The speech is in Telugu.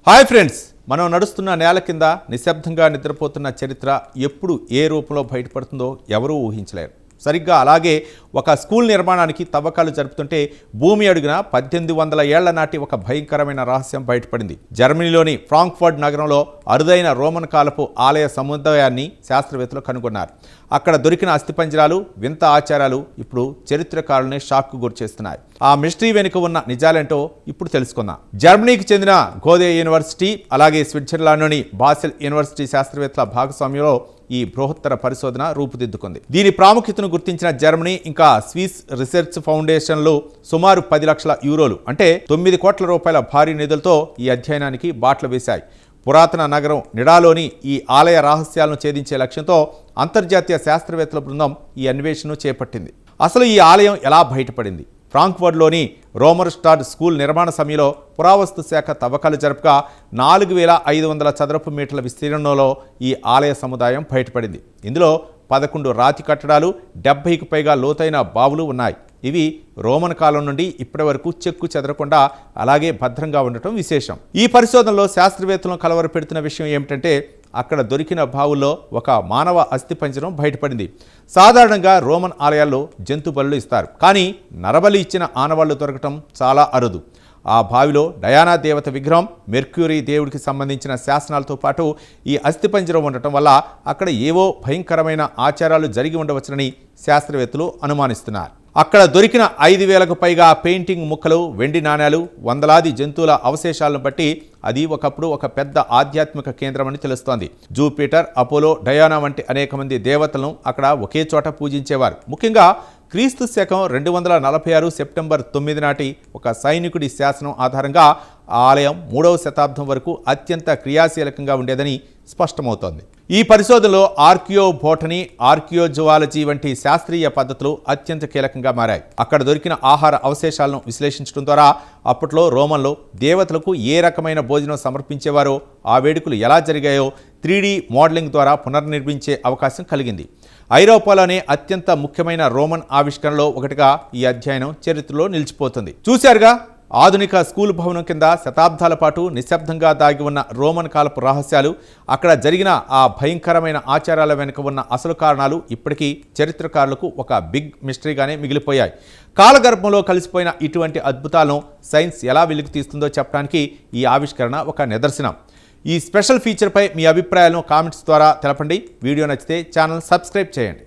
హాయ్ ఫ్రెండ్స్, మనం నడుస్తున్న నేల కింద నిశ్శబ్దంగా నిద్రపోతున్న చరిత్ర ఎప్పుడు ఏ రూపంలో బయటపడుతుందో ఎవరూ ఊహించలేరు. సరిగ్గా అలాగే ఒక స్కూల్ నిర్మాణానికి తవ్వకాలు జరుపుతుంటే భూమి అడుగున 1800 ఏళ్ల నాటి ఒక భయంకరమైన రహస్యం బయటపడింది. జర్మనీలోని ఫ్రాంక్ఫర్ట్ నగరంలో అరుదైన రోమన్ కాలపు ఆలయ సముదాయాన్ని శాస్త్రవేత్తలు కనుగొన్నారు. అక్కడ దొరికిన అస్థిపంజరాలు, వింత ఆచారాలు ఇప్పుడు చరిత్రకారుల్ని షాక్కు గురిచేస్తున్నాయి. ఆ మిస్టరీ వెనుక ఉన్న నిజాలేంటో ఇప్పుడు తెలుసుకుందాం. జర్మనీకి చెందిన గోదే యూనివర్సిటీ, అలాగే స్విట్జర్లాండ్లోని బాసెల్ యూనివర్సిటీ శాస్త్రవేత్తల భాగస్వామ్యంలో ఈ బృహత్తర పరిశోధన రూపుదిద్దుకుంది. దీని ప్రాముఖ్యతను గుర్తించిన జర్మనీ ఇంకా స్విస్ రీసెర్చ్ ఫౌండేషన్లు సుమారు 10 లక్షల యూరోలు అంటే 9 కోట్ల రూపాయల భారీ నిధులతో ఈ అధ్యయనానికి బాటలు వేశాయి. పురాతన నగరం నిడాలోని ఈ ఆలయ రహస్యాలను ఛేదించే లక్ష్యంతో అంతర్జాతీయ శాస్త్రవేత్తల బృందం ఈ అన్వేషణను చేపట్టింది. అసలు ఈ ఆలయం ఎలా బయటపడింది? ఫ్రాంక్ఫర్ట్లోని రోమర్స్టాడ్ స్కూల్ నిర్మాణ సమయంలో పురావస్తు శాఖ తవ్వకాలు జరపగా 4500 చదరపు మీటర్ల విస్తీర్ణంలో ఈ ఆలయ సముదాయం బయటపడింది. ఇందులో 11 రాతి కట్టడాలు, 70కి పైగా లోతైన బావులు ఉన్నాయి. ఇవి రోమన్ కాలం నుండి ఇప్పటి వరకు చెక్కు చెదరకుండా అలాగే భద్రంగా ఉండటం విశేషం. ఈ పరిశోధనలో శాస్త్రవేత్తలను కలవరపెడుతున్న విషయం ఏమిటంటే అక్కడ దొరికిన బావుల్లో ఒక మానవ అస్థిపంజరం బయటపడింది. సాధారణంగా రోమన్ ఆలయాల్లో జంతు బలులు ఇస్తారు, కానీ నరబలి ఇచ్చిన ఆనవాళ్లు దొరకటం చాలా అరుదు. ఆ బావిలో డయానా దేవత విగ్రహం, మెర్క్యూరీ దేవుడికి సంబంధించిన శాసనాలతో పాటు ఈ అస్థిపంజరం ఉండటం వల్ల అక్కడ ఏవో భయంకరమైన ఆచారాలు జరిగి ఉండవచ్చునని శాస్త్రవేత్తలు అనుమానిస్తున్నారు. అక్కడ దొరికిన 5000కు పైగా పెయింటింగ్ ముక్కలు, వెండి నాణేలు, వందలాది జంతువుల అవశేషాలను బట్టి అది ఒకప్పుడు ఒక పెద్ద ఆధ్యాత్మిక కేంద్రం అని తెలుస్తోంది. జూపిటర్, అపోలో, డయానా వంటి అనేక మంది దేవతలను అక్కడ ఒకే చోట పూజించేవారు. ముఖ్యంగా క్రీస్తు శకం 246 సెప్టెంబర్ 9 నాటి ఒక సైనికుడి శాసనం ఆధారంగా ఆ ఆలయం 3వ శతాబ్దం వరకు అత్యంత క్రియాశీలకంగా ఉండేదని స్పష్టమవుతోంది. ఈ పరిశోధనలో ఆర్కియోబోటనీ, ఆర్కియోజువాలజీ వంటి శాస్త్రీయ పద్ధతులు అత్యంత కీలకంగా మారాయి. అక్కడ దొరికిన ఆహార అవశేషాలను విశ్లేషించడం ద్వారా అప్పట్లో రోమన్లో దేవతలకు ఏ రకమైన భోజనం సమర్పించేవారో, ఆ వేడుకలు ఎలా జరిగాయో 3D మోడలింగ్ ద్వారా పునర్నిర్మించే అవకాశం కలిగింది. ఐరోపాలోనే అత్యంత ముఖ్యమైన రోమన్ ఆవిష్కరణలో ఒకటిగా ఈ అధ్యయనం చరిత్రలో నిలిచిపోతుంది. చూశారుగా, ఆధునిక స్కూల్ భవనం కింద శతాబ్దాల పాటు నిశ్శబ్దంగా దాగి ఉన్న రోమన్ కాలపు రహస్యాలు, అక్కడ జరిగిన ఆ భయంకరమైన ఆచారాల వెనుక ఉన్న అసలు కారణాలు ఇప్పటికీ చరిత్రకారులకు ఒక బిగ్ మిస్టరీగానే మిగిలిపోయాయి. కాలగర్భంలో కలిసిపోయిన ఇటువంటి అద్భుతాలను సైన్స్ ఎలా వెలుగు తీస్తుందో చెప్పడానికి ఈ ఆవిష్కరణ ఒక నిదర్శనం. ఈ స్పెషల్ ఫీచర్పై మీ అభిప్రాయాలను కామెంట్స్ ద్వారా తెలపండి. వీడియో నచ్చితే ఛానల్ సబ్స్క్రైబ్ చేయండి.